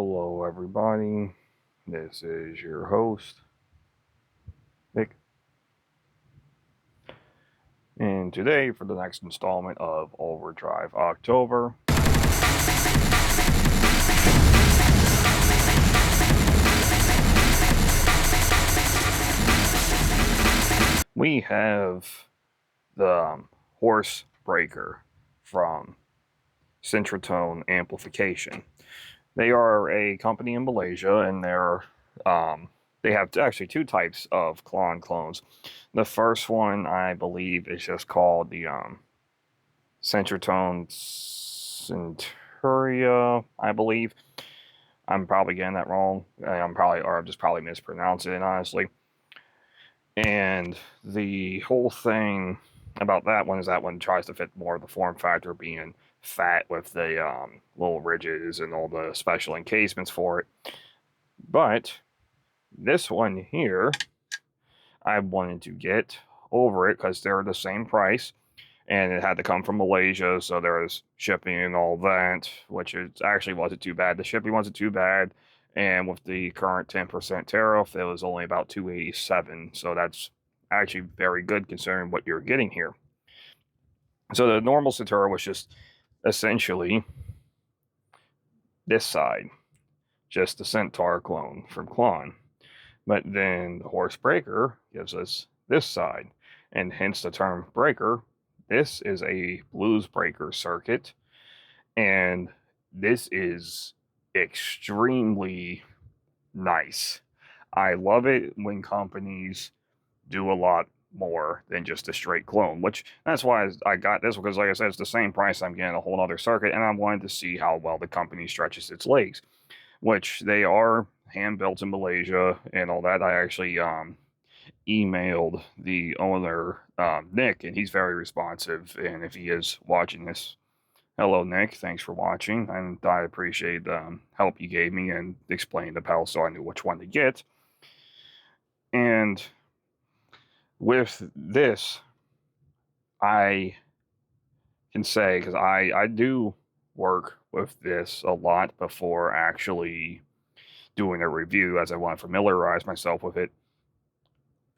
Hello, everybody. This is your host, Vic. And today, for the next installment of Overdrive October, we have the Horse Breaker from Synthrotone Amplification. They are a company in Malaysia, and they have actually two types of Klon clones. The first one, I believe, is just called the Synthrotone Centuria, I believe. I'm probably getting that wrong. I'm just probably mispronouncing it, honestly. And the whole thing about that one is that one tries to fit more of the form factor, being fat with the little ridges and all the special encasements for it. But this one here, I wanted to get over it because they're the same price, and it had to come from Malaysia, so there was shipping and all that, which actually wasn't too bad. The shipping wasn't too bad, and with the current 10% tariff, it was only about $287, so that's actually very good considering what you're getting here. So the normal Centaur was just essentially this side, just the Centaur clone from Klon. But then the Horse Breaker gives us this side, and hence the term breaker. This is a blues breaker circuit, and this is extremely nice. I love it when companies do a lot more than just a straight clone, which that's why I got this, because like I said, it's the same price. I'm getting a whole other circuit, and I wanted to see how well the company stretches its legs, which they are hand built in Malaysia and all that. I actually emailed the owner, Nick, and he's very responsive. And if he is watching this, hello, Nick. Thanks for watching, and I appreciate the help you gave me and explained the pedal so I knew which one to get. And with this, I can say, because I do work with this a lot before actually doing a review, as I want to familiarize myself with it.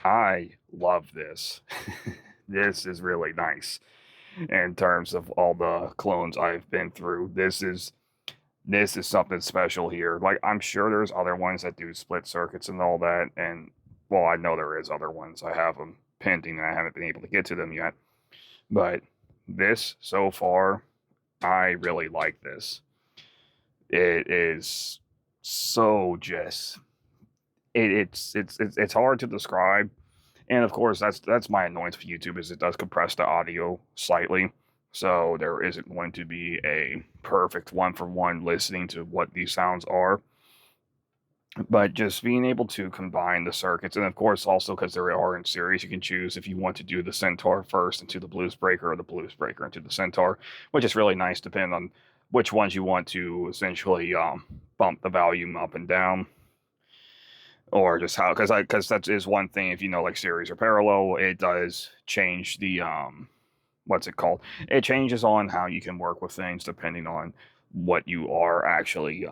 I love this. This is really nice in terms of all the clones I've been through. This is something special here. Like, I'm sure there's other ones that do split circuits and all that, and well, I know there is other ones. I have them pending and I haven't been able to get to them yet. But this, so far, I really like this. It is so just it's hard to describe, and of course that's my annoyance for YouTube, is it does compress the audio slightly, so there isn't going to be a perfect one-for-one listening to what these sounds are. But just being able to combine the circuits, and of course also because they are in series, you can choose if you want to do the Centaur first into the Blues Breaker, or the Blues Breaker into the Centaur, which is really nice depending on which ones you want to essentially bump the volume up and down, or just how, because that is one thing. If you know, like series or parallel, it does change the what's it called? It changes on how you can work with things depending on what you are actually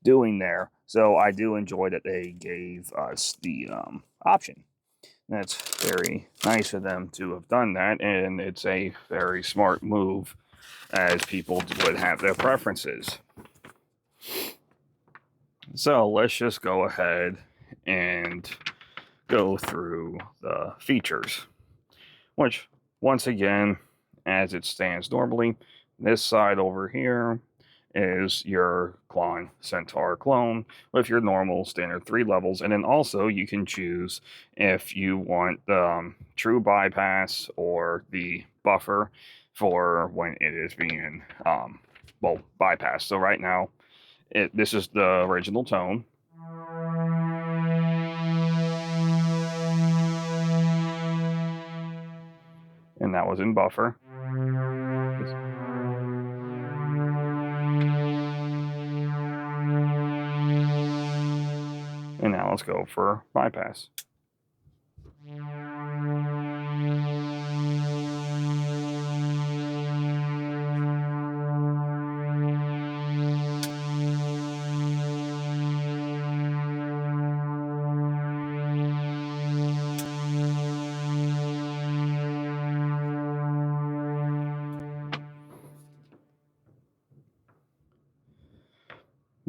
doing there. So I do enjoy that they gave us the option. That's very nice of them to have done that, and it's a very smart move, as people would have their preferences. So let's just go ahead and go through the features, which, once again, as it stands normally, this side over here is your Klon Centaur clone with your normal standard 3 levels, and then also you can choose if you want the true bypass or the buffer for when it is being bypassed. So right now, this is the original tone. And that was in buffer. And now let's go for bypass.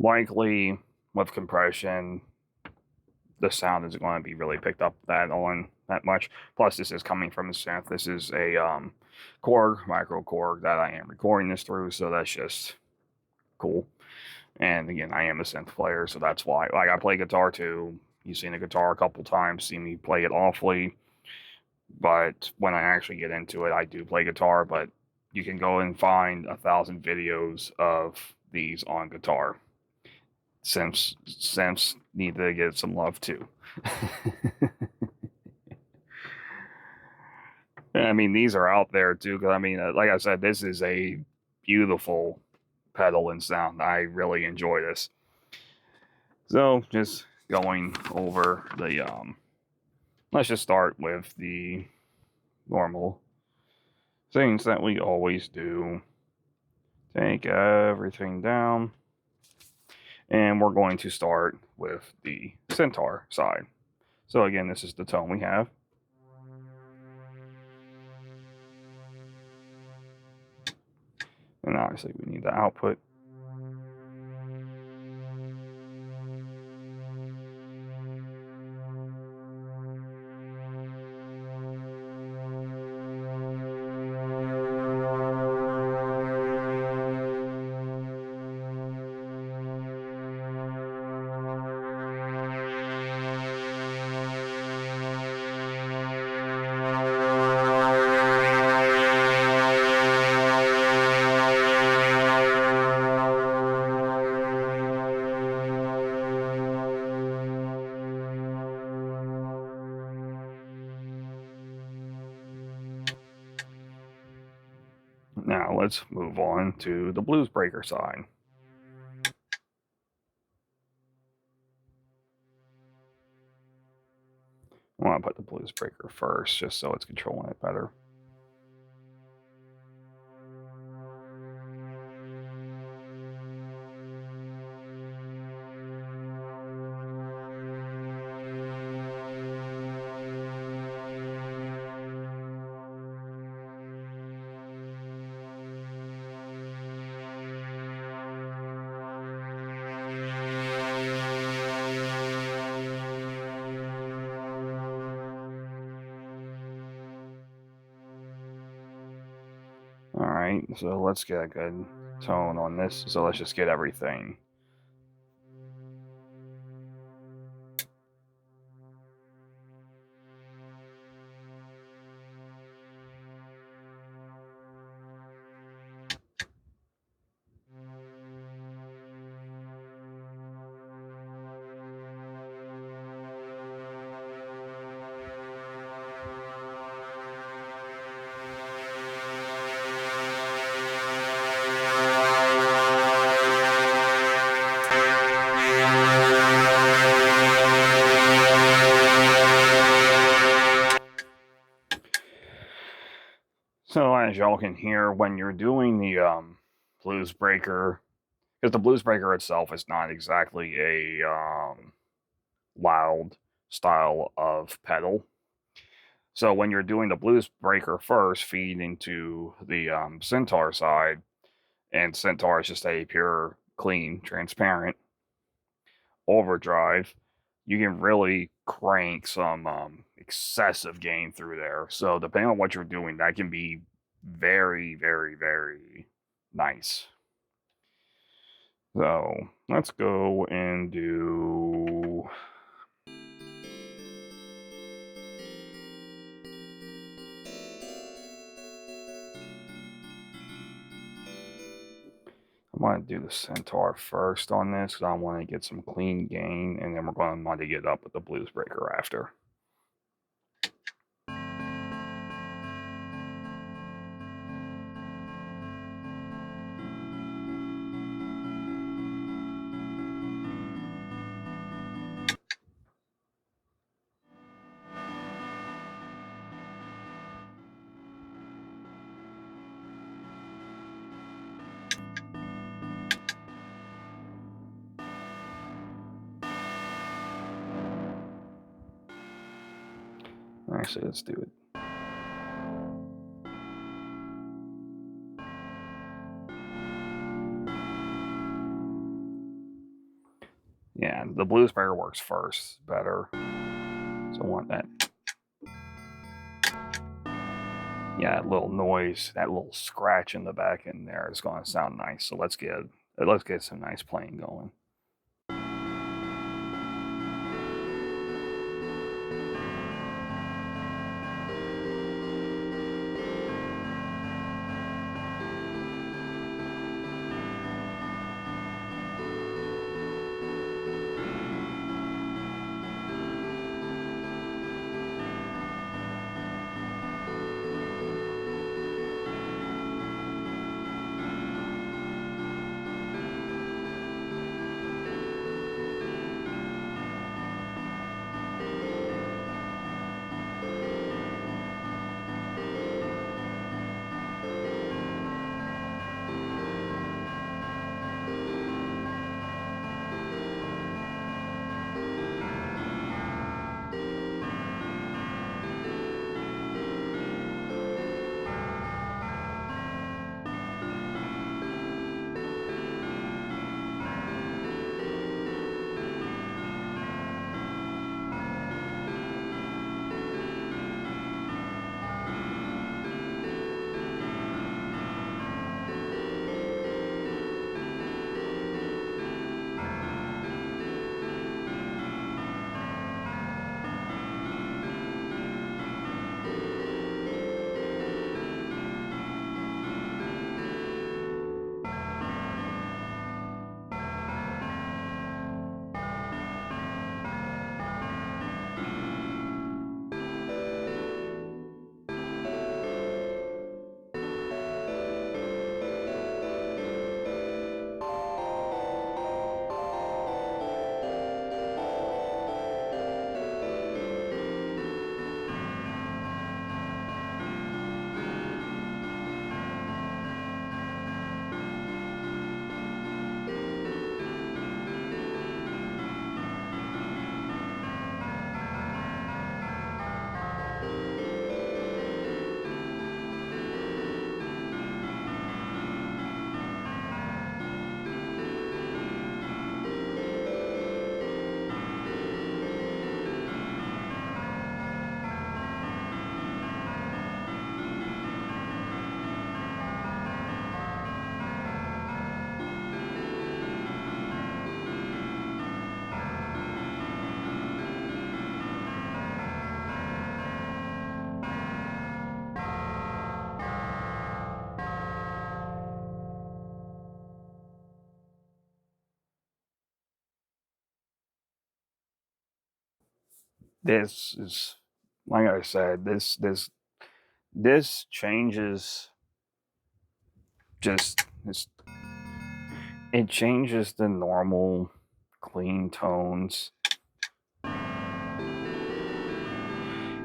likely with compression, the sound isn't going to be really picked up that much. Plus, this is coming from a synth. This is a Korg, micro Korg that I am recording this through, so that's just cool. And again, I am a synth player, so that's why. Like, I play guitar too. You've seen the guitar a couple times, seen me play it awfully. But when I actually get into it, I do play guitar. But you can go and find 1,000 videos of these on guitar. Synths need to get some love too. I mean, these are out there too. Because I mean, like I said, this is a beautiful pedal and sound. I really enjoy this. So just going over the let's just start with the normal things that we always do. Take everything down, and we're going to start with the Centaur side. So again, this is the tone we have. And obviously we need the output. Now let's move on to the blues breaker side. I want to put the blues breaker first, just so it's controlling it better. Alright, so let's get a good tone on this. So let's just get everything. So as y'all can hear, when you're doing the blues breaker, because the blues breaker itself is not exactly a loud style of pedal. So when you're doing the blues breaker first, feed into the Centaur side, and Centaur is just a pure, clean, transparent overdrive, you can really crank some excessive gain through there. So depending on what you're doing, that can be very, very, very nice. So let's go and do... I want to do the Centaur first on this because I want to get some clean gain, and then we're going to want to get up with the blues breaker after. Actually, let's do it. Yeah, the blue sprayer works first better. So I want that. Yeah, that little noise, that little scratch in the back end there is going to sound nice. So let's get some nice playing going. This is, like I said, this changes just it changes the normal clean tones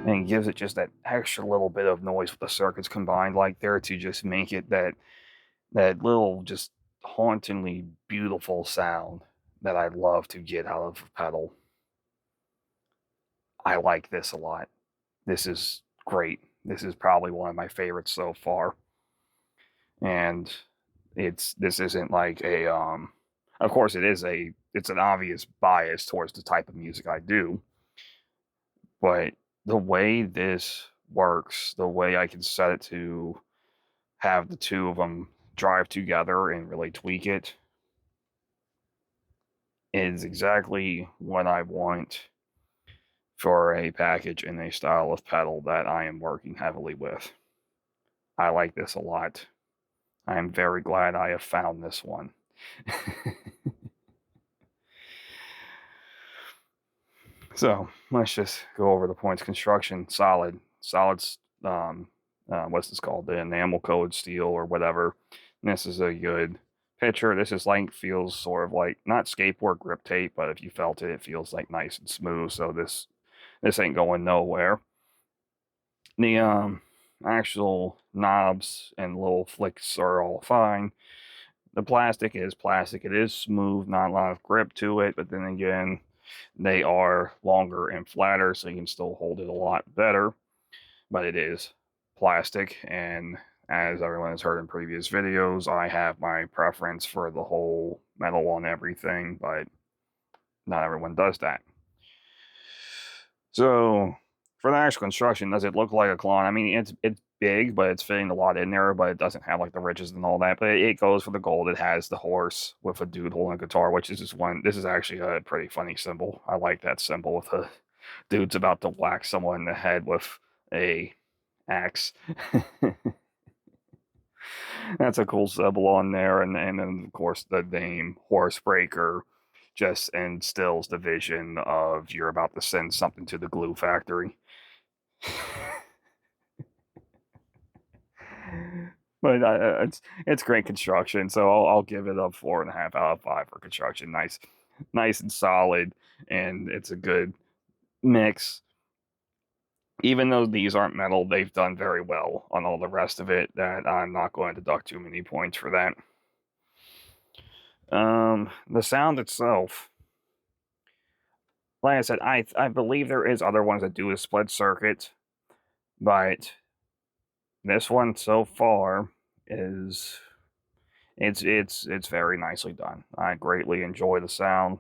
and gives it just that extra little bit of noise with the circuits combined like there to just make it that little just hauntingly beautiful sound that I love to get out of a pedal. I like this a lot. This is great. This is probably one of my favorites so far. And this isn't like a of course it's an obvious bias towards the type of music I do, but the way this works, the way I can set it to have the two of them drive together and really tweak it is exactly what I want for a package and a style of pedal that I am working heavily with. I like this a lot. I am very glad I have found this one. So let's just go over the points. Construction, solid. What's this called? The enamel coated steel or whatever. And this is a good picture. This is like, feels sort of like, not skateboard grip tape, but if you felt it, it feels like nice and smooth. So this ain't going nowhere. The actual knobs and little flicks are all fine. The plastic is plastic. It is smooth, not a lot of grip to it, but then again, they are longer and flatter, so you can still hold it a lot better. But it is plastic, and as everyone has heard in previous videos, I have my preference for the whole metal on everything, but not everyone does that. So for the actual construction, does it look like a klon? I mean, it's big, but it's fitting a lot in there, but it doesn't have like the ridges and all that. But it goes for the gold. It has the horse with a dude holding a guitar, which is just one. This is actually a pretty funny symbol. I like that symbol with the dude's about to whack someone in the head with a axe. That's a cool symbol on there, and then of course the name Horsebreaker just instills the vision of you're about to send something to the glue factory. But it's great construction, so I'll give it a 4.5 out of 5 for construction. Nice and solid, and it's a good mix. Even though these aren't metal, they've done very well on all the rest of it. That I'm not going to deduct too many points for that. The sound itself, like I said, I believe there is other ones that do a split circuit, but this one so far is it's very nicely done. I greatly enjoy the sound.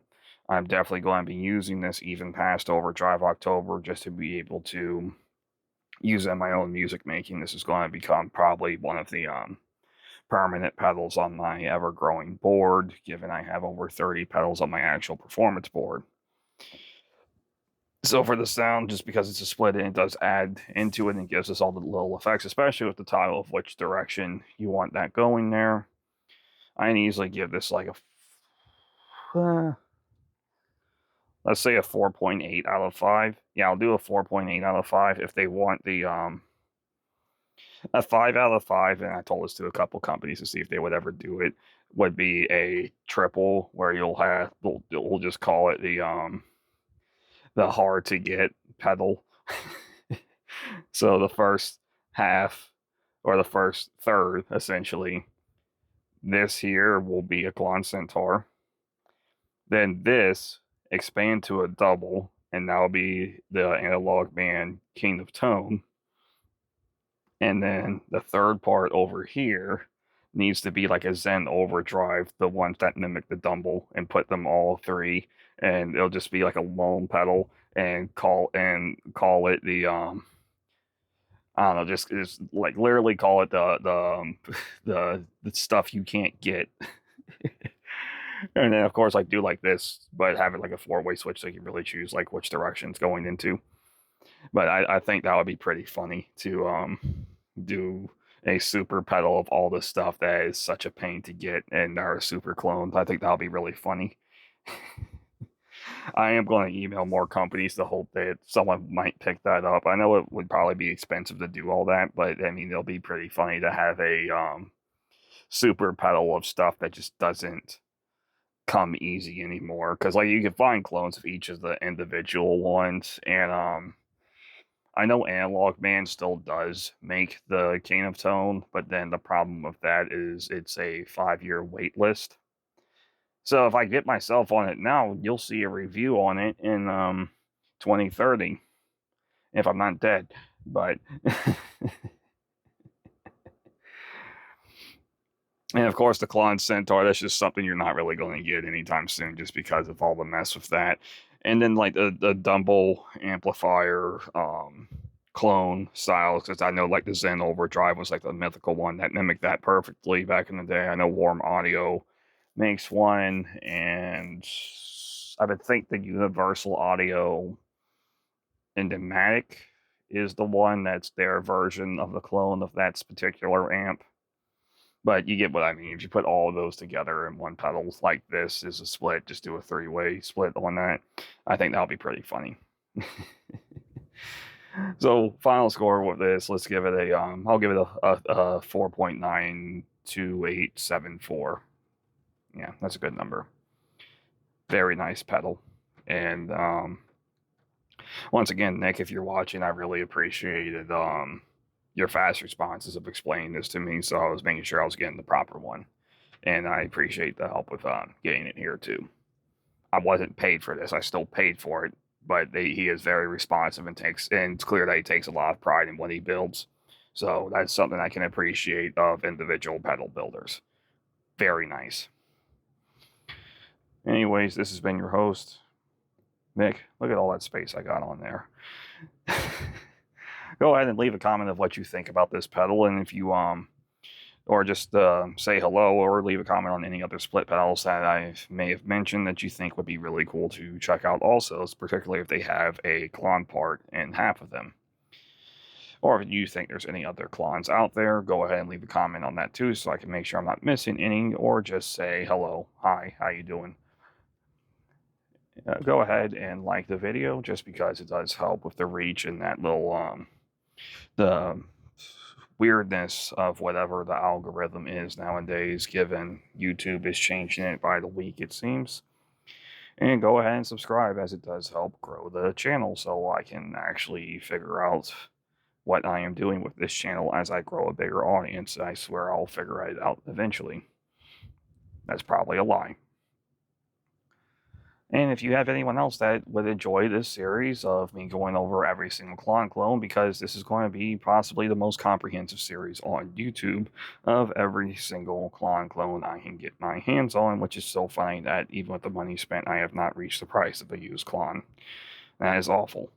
I'm definitely going to be using this even past Overdrive October just to be able to use it in my own music making. This is going to become probably one of the permanent pedals on my ever-growing board, given I have over 30 pedals on my actual performance board. So for the sound, just because it's a split and it does add into it and gives us all the little effects, especially with the toggle of which direction you want that going there. I can easily give this like a, let's say a 4.8 out of 5. Yeah, I'll do a 4.8 out of 5 if they want the, a 5 out of 5, and I told this to a couple companies to see if they would ever do it, would be a triple where we'll just call it the hard to get pedal. So the first half, or the first third, essentially, this here will be a Klon Centaur. Then this expand to a double, and that'll be the analog band King of Tone. And then the third part over here needs to be like a Zen Overdrive, the ones that mimic the Dumble, and put them all three, and it'll just be like a lone pedal, and call it the I don't know, just like literally call it the stuff you can't get. And then of course like do like this, but have it like a 4-way switch so you can really choose like which direction it's going into. But I think that would be pretty funny to do a super pedal of all the stuff that is such a pain to get and are super clones. I think that'll be really funny. I am going to email more companies to hope that someone might pick that up. I know it would probably be expensive to do all that, but I mean, it'll be pretty funny to have a super pedal of stuff that just doesn't come easy anymore. Because like you can find clones of each of the individual ones, and I know Analog Man still does make the King of Tone, but then the problem with that is it's a 5-year wait list. So if I get myself on it now, you'll see a review on it in 2030, if I'm not dead. But and of course the Klon Centaur, that's just something you're not really going to get anytime soon, just because of all the mess with that. And then like the Dumble amplifier clone styles, because I know like the Zen Overdrive was like the mythical one that mimicked that perfectly back in the day. I know Warm Audio makes one, and I would think the Universal Audio Enigmatic is the one that's their version of the clone of that particular amp. But you get what I mean. If you put all of those together in one pedal like this is a split, just do a 3-way split on that. I think that'll be pretty funny. So final score with this, let's give it a I'll give it a 4.92874. Yeah, that's a good number. Very nice pedal. And once again, Nick, if you're watching, I really appreciated your fast responses of explaining this to me. So I was making sure I was getting the proper one. And I appreciate the help with getting it here too. I wasn't paid for this. I still paid for it. But he is very responsive and it's clear that he takes a lot of pride in what he builds. So that's something I can appreciate of individual pedal builders. Very nice. Anyways, this has been your host, Mick, look at all that space I got on there. Go ahead and leave a comment of what you think about this pedal, and if you or just say hello, or leave a comment on any other split pedals that I may have mentioned that you think would be really cool to check out also, particularly if they have a klon part in half of them. Or if you think there's any other klons out there, go ahead and leave a comment on that too, so I can make sure I'm not missing any, or just say hello, hi, how you doing? Go ahead and like the video, just because it does help with the reach and that little the weirdness of whatever the algorithm is nowadays, given YouTube is changing it by the week, it seems. And go ahead and subscribe, as it does help grow the channel, so I can actually figure out what I am doing with this channel as I grow a bigger audience. I swear I'll figure it out eventually. That's probably a lie. And if you have anyone else that would enjoy this series of me going over every single clone, because this is going to be possibly the most comprehensive series on YouTube of every single clone I can get my hands on, which is so funny that even with the money spent, I have not reached the price of a used clone. That is awful.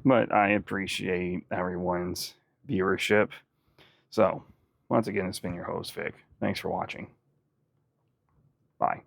But I appreciate everyone's viewership. So, once again, it's been your host, Vic. Thanks for watching. Bye.